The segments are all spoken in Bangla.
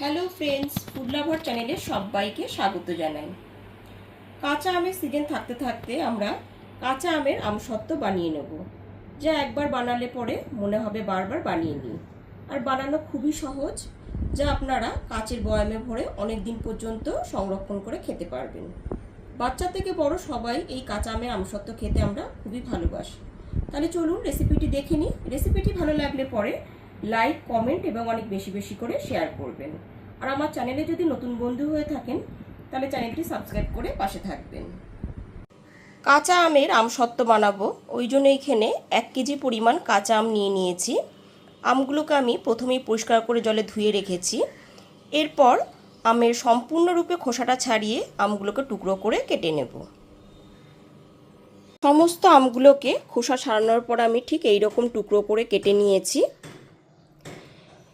হ্যালো ফ্রেন্ডস, ফুড লাভার চ্যানেলে সবাইকে স্বাগত জানাই। কাঁচা আমের সিজন থাকতে থাকতে আমরা কাঁচা আমের আমসত্ত্ব বানিয়ে নেব, যা একবার বানালে পরে মনে হবে বারবার বানিয়ে নিই। আর বানানো খুবই সহজ, যা আপনারা কাচের বয়ামে ভরে অনেক দিন পর্যন্ত সংরক্ষণ করে খেতে পারবেন। বাচ্চা থেকে বড় সবাই এই কাঁচা আমের আমসত্ত্ব খেতে আমরা খুবই ভালোবাসি। তাহলে চলুন রেসিপিটি দেখে নিই। রেসিপিটি ভালো লাগলে পরে লাইক, কমেন্ট এবং অনেক বেশি বেশি করে শেয়ার করবেন। আর আমার চ্যানেলে যদি নতুন বন্ধু হয়ে থাকেন তাহলে চ্যানেলটি সাবস্ক্রাইব করে পাশে থাকবেন। কাঁচা আমের আমসত্ত্ব বানাবো, ওই জন্য এইখানে 1 কেজি পরিমাণ কাঁচা আম নিয়ে নিয়েছি। আমগুলোকে আমি প্রথমেই পরিষ্কার করে জলে ধুয়ে রেখেছি। এরপর আমের সম্পূর্ণরূপে খোসাটা ছাড়িয়ে আমগুলোকে টুকরো করে কেটে নেব। সমস্ত আমগুলোকে খোসা ছাড়ানোর পর আমি ঠিক এই রকম টুকরো করে কেটে নিয়েছি।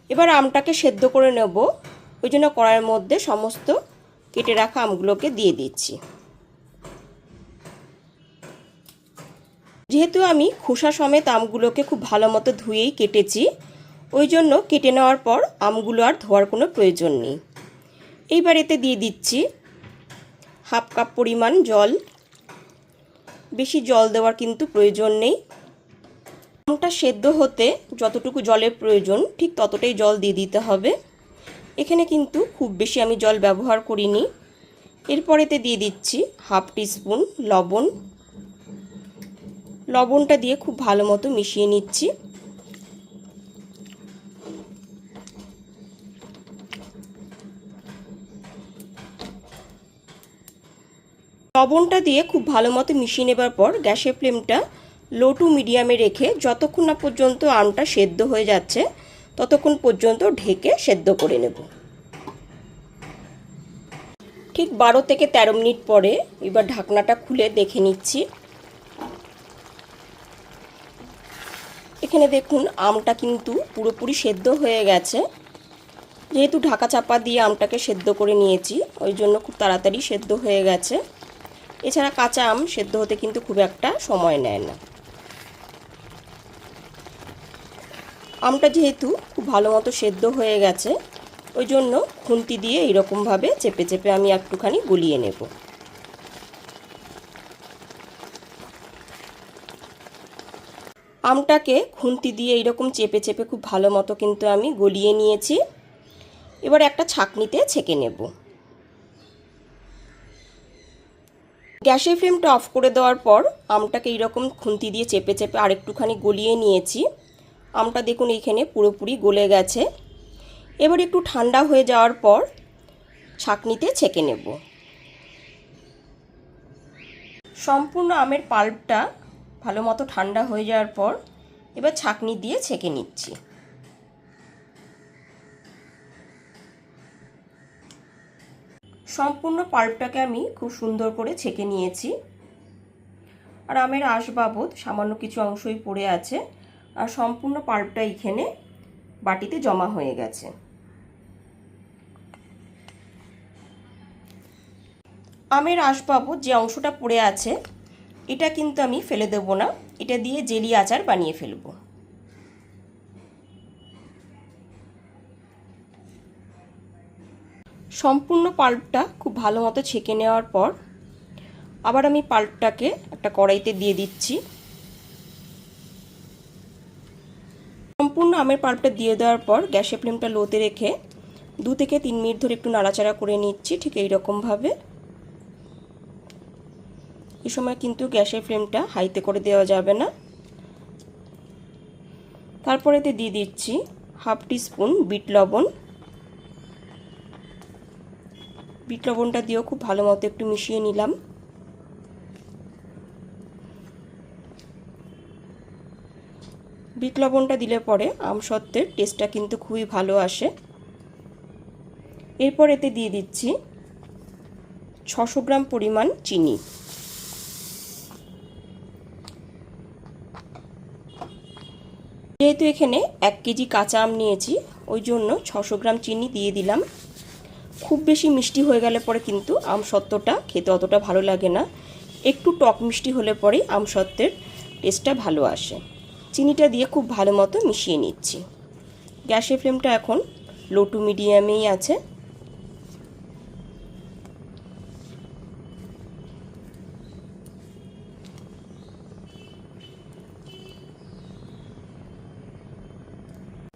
এবার আমটাকে সেদ্ধ করে নেব, ওই জন্য কড়াইয়ের মধ্যে সমস্ত কেটে রাখা আমগুলোকে দিয়ে দিচ্ছি। যেহেতু আমি খোসা সমেত আমগুলোকে খুব ভালো মতো ধুয়েই কেটেছি, ওই জন্য কেটে নেওয়ার পর আমগুলো আর ধোয়ার কোনো প্রয়োজন নেই। এইবার এতে দিয়ে দিচ্ছি 1/2 কাপ পরিমাণ জল। বেশি জল দেওয়ার কিন্তু প্রয়োজন নেই। আমটা সেদ্ধ হতে যতটুকু জলের প্রয়োজন ঠিক ততটাই জল দিয়ে দিতে হবে। এখানে কিন্তু খুব বেশি আমি জল ব্যবহার করিনি। এরপরেতে দিয়ে দিচ্ছি 1/2 টিস্পুন লবণ। লবণটা দিয়ে খুব ভালো মতো মিশিয়ে নিচ্ছি। লবণটা দিয়ে খুব ভালো মতো মিশিয়ে নেবার পর গ্যাসের ফ্লেমটা লো টু মিডিয়ামে রেখে যতক্ষণ না পর্যন্ত আমটা সেদ্ধ হয়ে যাচ্ছে ততক্ষণ পর্যন্ত ঢেকে সেদ্ধ করে নেব। ঠিক 12 থেকে 13 মিনিট পরে এবার ঢাকনাটা খুলে দেখে নিচ্ছি। এখানে দেখুন আমটা কিন্তু পুরোপুরি সেদ্ধ হয়ে গেছে। যেহেতু ঢাকা চাপা দিয়ে আমটাকে সেদ্ধ করে নিয়েছি, ওই জন্য খুব তাড়াতাড়ি সেদ্ধ হয়ে গেছে। এছাড়া কাঁচা আম সেদ্ধ হতে কিন্তু খুব একটা সময় নেয় না। আমটা যেহেতু খুব ভালো মতো সেদ্ধ হয়ে গেছে, ওই জন্য খুন্তি দিয়ে এইরকমভাবে চেপে চেপে আমি একটুখানি গলিয়ে নেব। আমটাকে খুন্তি দিয়ে এইরকম চেপে চেপে খুব ভালো মতো কিন্তু আমি গলিয়ে নিয়েছি। এবার একটা ছাঁকনিতে ছেঁকে নেব। গ্যাসের ফ্লেমটা অফ করে দেওয়ার পর আমটাকে এইরকম খুন্তি দিয়ে চেপে চেপে আরেকটুখানি গলিয়ে নিয়েছি। আমটা দেখুন এইখানে পুরোপুরি গলে গেছে। এবার একটু ঠান্ডা হয়ে যাওয়ার পর ছাঁকনিতে ছেঁকে নেব। সম্পূর্ণ আমের পাল্পটা ভালো মতো ঠান্ডা হয়ে যাওয়ার পর এবার ছাঁকনি দিয়ে ছেঁকে নিচ্ছি। সম্পূর্ণ পাল্পটাকে আমি খুব সুন্দর করে ছেঁকে নিয়েছি। আর আমের আঁশ বাবদ সামান্য কিছু অংশই পড়ে আছে, আর সম্পূর্ণ পাল্পটা এখানে বাটিতে জমা হয়ে গেছে। আমের আঁশ বাবদ যে অংশটা পড়ে আছে এটা কিন্তু আমি ফেলে দেব না, এটা দিয়ে জেলি আচার বানিয়ে ফেলব। সম্পূর্ণ পাল্পটা খুব ভালো মতো ছেঁকে নেওয়ার পর আবার আমি পাল্পটাকে একটা কড়াইতে দিয়ে দিচ্ছি। সম্পূর্ণ আমের পাল্পটা দিয়ে দেওয়ার পর গ্যাসের ফ্লেমটা লোতে রেখে 2 থেকে 3 মিনিট ধরে একটু নাড়াচাড়া করে নিচ্ছি, ঠিক এইরকমভাবে। এই সময় কিন্তু গ্যাসের ফ্লেমটা হাইতে করে দেওয়া যাবে না। তারপরে এতে দিয়ে দিচ্ছি 1/2 টিস্পুন বিট লবণ। বিট লবণটা দিয়েও খুব ভালো মতো একটু মিশিয়ে নিলাম। বিট লবণটা দিলে পরে আমসত্ত্বের টেস্টটা কিন্তু খুবই ভালো আসে। এরপর এতে দিয়ে দিচ্ছি 600 গ্রাম পরিমাণ চিনি। যেহেতু এখানে 1 কেজি কাঁচা আম নিয়েছি, ওই জন্য 600 গ্রাম চিনি দিয়ে দিলাম। খুব বেশি মিষ্টি হয়ে গেলে পরে কিন্তু আমসত্ত্বটা খেতে অতটা ভালো লাগে না। একটু টক মিষ্টি হলে পরেই আমসত্ত্বের টেস্টটা ভালো আসে। চিনিটা দিয়ে খুব ভালো মতো মিশিয়ে নিচ্ছি। গ্যাসের ফ্লেমটা এখন লো টু মিডিয়ামেই আছে।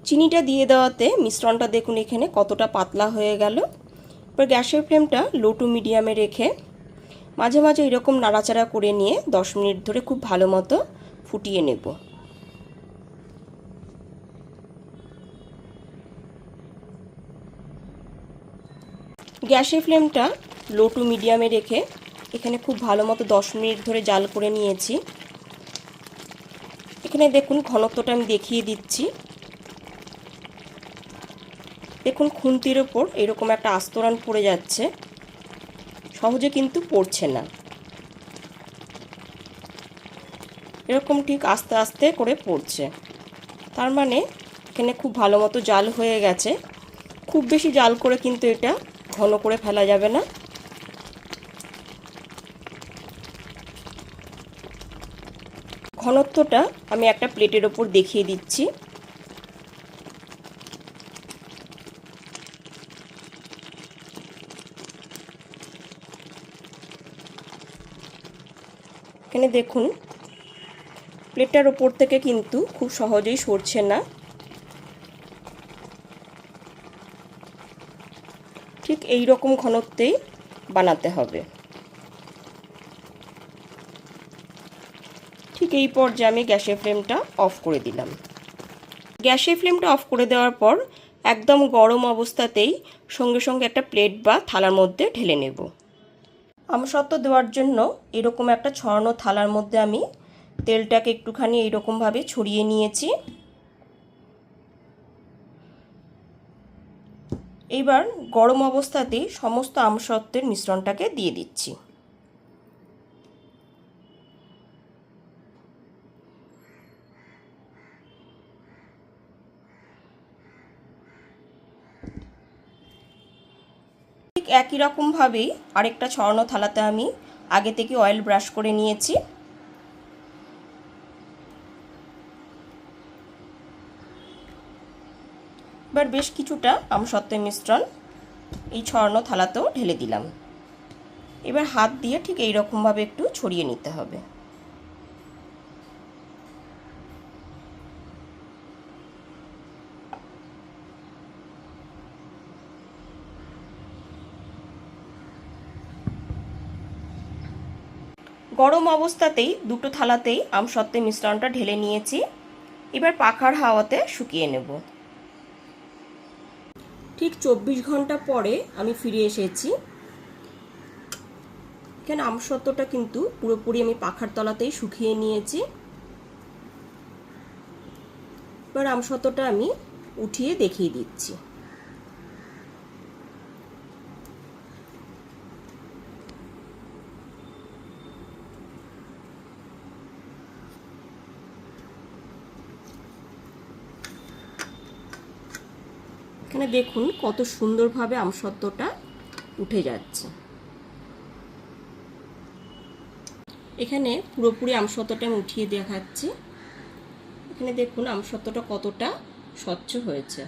চিনিটা দিয়ে দেওয়াতে মিশ্রণটা দেখুন এখানে কতটা পাতলা হয়ে গেল। এবার গ্যাসের ফ্লেমটা লো টু মিডিয়ামে রেখে মাঝে মাঝে এরকম নাড়াচাড়া করে নিয়ে 10 মিনিট ধরে খুব ভালো মতো ফুটিয়ে নেব। গ্যাসের ফ্লেমটা লো টু মিডিয়ামে রেখে এখানে খুব ভালো মতো 10 মিনিট ধরে জাল করে নিয়েছি। এখানে দেখুন ঘনত্বটা আমি দেখিয়ে দিচ্ছি। দেখুন খুন্তির ওপর এরকম একটা আস্তরণ পড়ে যাচ্ছে, সহজে কিন্তু পড়ছে না। এরকম ঠিক আস্তে আস্তে করে পড়ছে, তার মানে এখানে খুব ভালো মতো জাল হয়ে গেছে। খুব বেশি জাল করে কিন্তু এটা ঘন করে ফেলা যাবে না। ঘনত্বটা আমি একটা প্লেটের ওপর দেখিয়ে দিচ্ছি। এখানে দেখুন প্লেটটার ওপর থেকে কিন্তু খুব সহজেই সরছে না। ঠিক এই রকম ঘনত্বেই বানাতে হবে। ঠিক এই পর্যায়ে আমি গ্যাসের ফ্লেমটা অফ করে দিলাম। গ্যাসের ফ্লেমটা অফ করে দেওয়ার পর একদম গরম অবস্থাতেই সঙ্গে সঙ্গে একটা প্লেট বা থালার মধ্যে ঢেলে নেব। আমসত্ত্ব দেওয়ার জন্য এরকম একটা ছড়ানো থালার মধ্যে আমি তেলটাকে একটুখানি এইরকমভাবে ছড়িয়ে নিয়েছি। এইবার গরম অবস্থাতেই সমস্ত আমসত্ত্বের মিশ্রণটাকে দিয়ে দিচ্ছি। ঠিক একই রকমভাবেই আরেকটা ছড়ানো থালাতে আমি আগে থেকে অয়েল ব্রাশ করে নিয়েছি। এবার বেশ কিছুটা আমসত্ত্বের মিশ্রণ এই ছড়ানো থালাতেও ঢেলে দিলাম। এবার হাত দিয়ে ঠিক এই রকমভাবে একটু ছড়িয়ে নিতে হবে। গরম অবস্থাতেই দুটো থালাতেই আমসত্ত্বের মিশ্রণটা ঢেলে নিয়েছি। এবার পাখার হাওয়াতে শুকিয়ে নেব। ঠিক 24 ঘন্টা পরে আমি ফিরে এসেছি। এখানে আমসত্ত্বটা কিন্তু পুরোপুরি আমি পাখার তলাতেই শুকিয়ে নিয়েছি। এবার আমসত্ত্বটা আমি উঠিয়ে দেখিয়ে দিচ্ছি। এখানে দেখুন কত সুন্দরভাবে আমসত্ত্বটা উঠে যাচ্ছে। এখানে পুরোপুরি আমসত্ত্বটা আমি উঠিয়ে দেখাচ্ছি। এখানে দেখুন আমসত্ত্বটা কতটা স্বচ্ছ হয়েছে।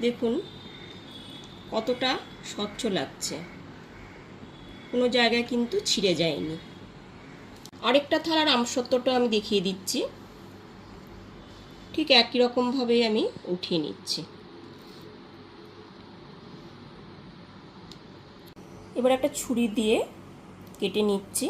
দেখুন কতটা স্বচ্ছ লাগছে, কোনো জায়গায় কিন্তু ছিঁড়ে যায়নি। আরেকটা থালার আমসত্ত্বটা আমি দেখিয়ে দিচ্ছি। ঠিক একই রকমভাবেই আমি উঠিয়ে নিচ্ছি। এবার একটা ছুরি দিয়ে কেটে নিচ্ছি।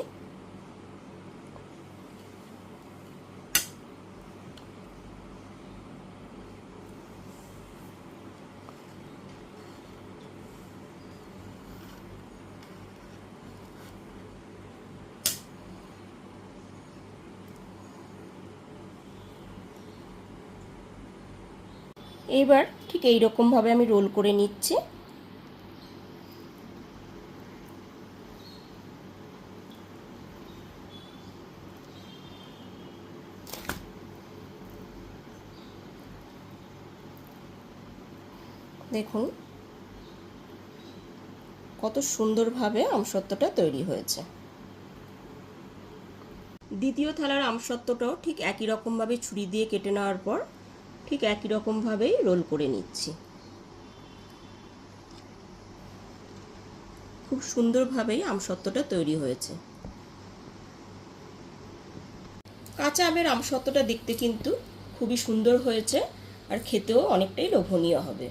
এইবার ঠিক এই রকমভাবে আমি রোল করে নিচ্ছি। দেখুন কত সুন্দরভাবে আমসত্ত্বটা তৈরি হয়েছে। দ্বিতীয় থালার আমসত্ত্বটাও ঠিক একই রকমভাবে ছুরি দিয়ে কেটে নেওয়ার পর ঠিক একই রকমভাবেই রোল করে নিচ্ছি। খুব সুন্দরভাবেই আমসত্ত্বটা তৈরি হয়েছে। কাঁচা আমের আমসত্ত্বটা দেখতে কিন্তু খুবই সুন্দর হয়েছে আর খেতেও অনেকটাই লোভনীয় হবে।